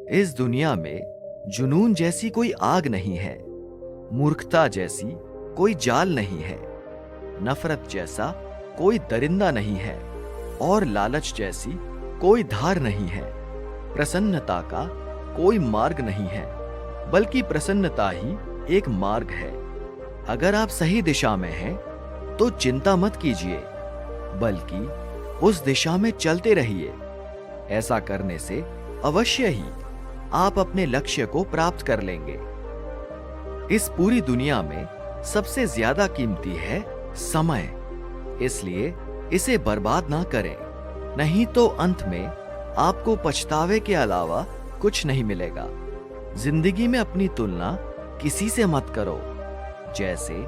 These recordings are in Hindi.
इस दुनिया में जुनून जैसी कोई आग नहीं है, मूर्खता जैसी कोई जाल नहीं है, नफरत जैसा कोई दरिंदा नहीं है और लालच जैसी कोई धार नहीं है। प्रसन्नता का कोई मार्ग नहीं है, बल्कि प्रसन्नता ही एक मार्ग है। अगर आप सही दिशा में हैं, तो चिंता मत कीजिए, बल्कि उस दिशा में चलते रहिए। ऐसा करने से अवश्य ही आप अपने लक्ष्य को प्राप्त कर लेंगे। इस पूरी दुनिया में सबसे ज्यादा कीमती है समय, इसलिए इसे बर्बाद ना करें, नहीं तो अंत में आपको पछतावे के अलावा कुछ नहीं मिलेगा। जिंदगी में अपनी तुलना किसी से मत करो। जैसे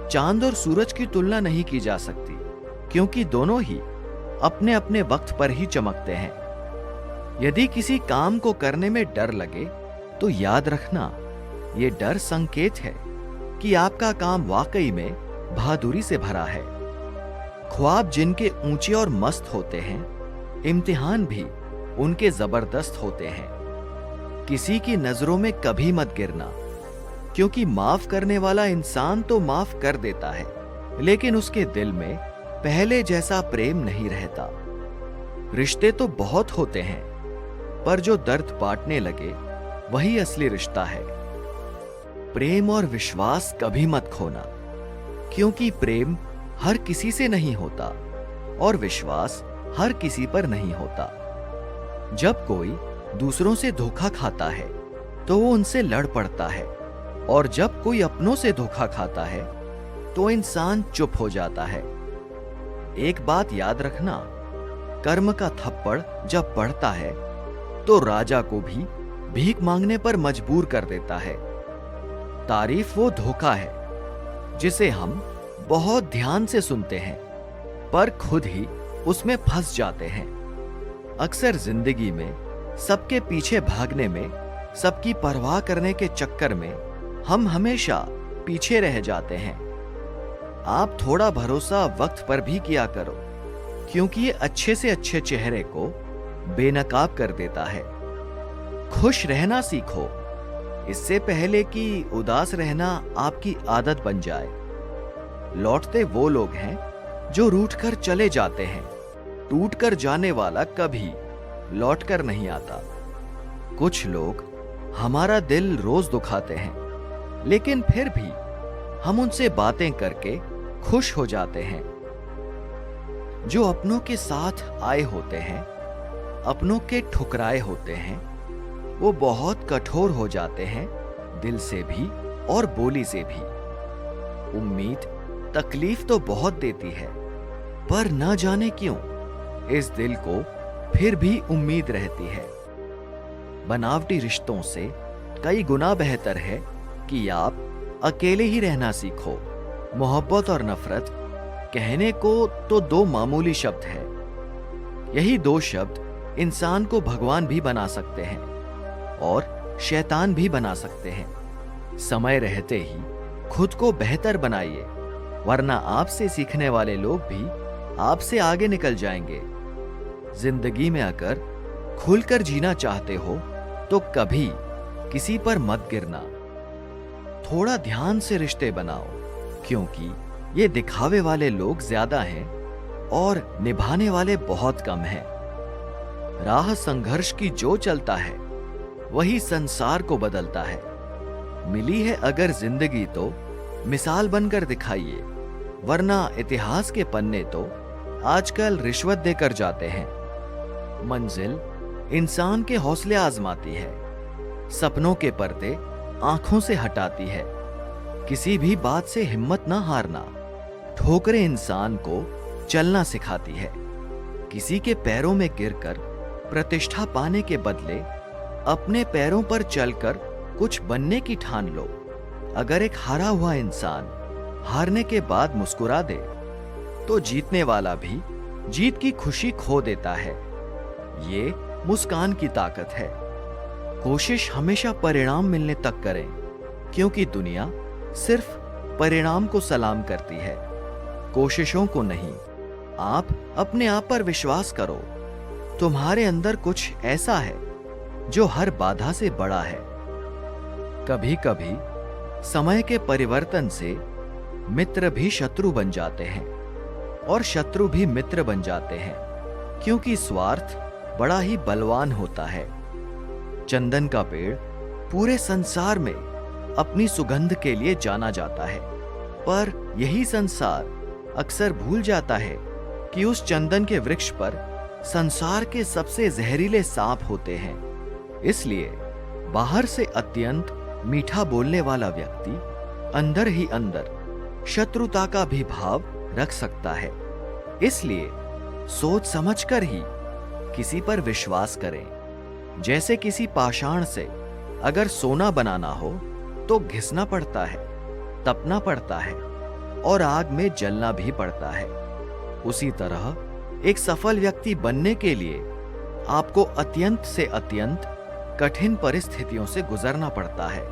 चांद और सूरज की तुलना नहीं की जा सकती, क्योंकि दोनों ही अपने अपने वक्त पर ही चमकते हैं। यदि किसी काम को करने में डर लगे, तो याद रखना, ये डर संकेत है कि आपका काम वाकई में बहादुरी से भरा है। ख्वाब जिनके ऊंचे और मस्त होते हैं, इम्तिहान भी उनके जबरदस्त होते हैं। किसी की नजरों में कभी मत गिरना, क्योंकि माफ करने वाला इंसान तो माफ कर देता है, लेकिन उसके दिल में पहले जैसा प्रेम नहीं रहता। रिश्ते तो बहुत होते हैं, पर जो दर्द बांटने लगे वही असली रिश्ता है। प्रेम और विश्वास कभी मत खोना, क्योंकि प्रेम हर किसी से नहीं होता और विश्वास हर किसी पर नहीं होता। जब कोई दूसरों से धोखा खाता है, तो वो उनसे लड़ पड़ता है, और जब कोई अपनों से धोखा खाता है, तो इंसान चुप हो जाता है। एक बात याद रखना, कर्म का थप्पड़ जब पड़ता है, तो राजा को भी भीख मांगने पर मजबूर कर देता है। तारीफ वो धोखा है जिसे हम बहुत ध्यान से सुनते हैं, पर खुद ही उसमें फंस जाते हैं। अक्सर जिंदगी में सबके पीछे भागने में, सबकी परवाह करने के चक्कर में हम हमेशा पीछे रह जाते हैं। आप थोड़ा भरोसा वक्त पर भी किया करो, क्योंकि ये अच्छे से अच्छे चेहरे को बेनकाब कर देता है। खुश रहना सीखो, इससे पहले कि उदास रहना आपकी आदत बन जाए। लौटते वो लोग हैं जो रूठकर चले जाते हैं, टूटकर जाने वाला कभी लौटकर नहीं आता। कुछ लोग हमारा दिल रोज दुखाते हैं, लेकिन फिर भी हम उनसे बातें करके खुश हो जाते हैं। जो अपनों के साथ आए होते हैं, अपनों के ठुकराए होते हैं, वो बहुत कठोर हो जाते हैं, दिल से भी और बोली से भी। उम्मीद तकलीफ तो बहुत देती है, पर न जाने क्यों इस दिल को फिर भी उम्मीद रहती है। बनावटी रिश्तों से कई गुना बेहतर है कि आप अकेले ही रहना सीखो। मोहब्बत और नफरत कहने को तो दो मामूली शब्द है। यही दो शब्द इंसान को भगवान भी बना सकते हैं और शैतान भी बना सकते हैं। समय रहते ही खुद को बेहतर बनाइए, वरना आपसे सीखने वाले लोग भी आपसे आगे निकल जाएंगे। जिंदगी में अगर खुलकर जीना चाहते हो, तो कभी किसी पर मत गिरना। थोड़ा ध्यान से रिश्ते बनाओ, क्योंकि ये दिखावे वाले लोग ज्यादा हैं और निभाने वाले बहुत कम हैं। राह संघर्ष की जो चलता है, वही संसार को बदलता है। मिली है अगर जिंदगी तो मिसाल बनकर दिखाइए, वरना इतिहास के पन्ने तो आजकल रिश्वत देकर जाते हैं। मंजिल इंसान के हौसले आजमाती है, सपनों के पर्दे आंखों से हटाती है। किसी भी बात से हिम्मत ना हारना, ठोकरें इंसान को चलना सिखाती है। किसी के पैरों में गिरकर प्रतिष्ठा पाने के बदले अपने पैरों पर चलकर कुछ बनने की ठान लो। अगर एक हारा हुआ इंसान हारने के बाद मुस्कुरा दे, तो जीतने वाला भी जीत की खुशी खो देता है। ये मुस्कान की ताकत है। कोशिश हमेशा परिणाम मिलने तक करें, क्योंकि दुनिया सिर्फ परिणाम को सलाम करती है, कोशिशों को नहीं। आप अपने आप पर विश्वास करो। तुम्हारे अंदर कुछ ऐसा है जो हर बाधा से बड़ा है। कभी कभी समय के परिवर्तन से मित्र भी शत्रु बन जाते हैं और शत्रु भी मित्र बन जाते हैं, क्योंकि स्वार्थ बड़ा ही बलवान होता है। चंदन का पेड़ पूरे संसार में अपनी सुगंध के लिए जाना जाता है, पर यही संसार अक्सर भूल जाता है कि उस चंदन के वृक्ष पर संसार के सबसे जहरीले सांप होते हैं। इसलिए बाहर से अत्यंत मीठा बोलने वाला व्यक्ति अंदर ही अंदर शत्रुता का भी भाव रख सकता है। इसलिए सोच समझकर ही किसी पर विश्वास करें। जैसे किसी पाषाण से अगर सोना बनाना हो तो घिसना पड़ता है, तपना पड़ता है और आग में जलना भी पड़ता है। उसी तरह एक सफल व्यक्ति बनने के लिए आपको अत्यंत से अत्यंत कठिन परिस्थितियों से गुजरना पड़ता है।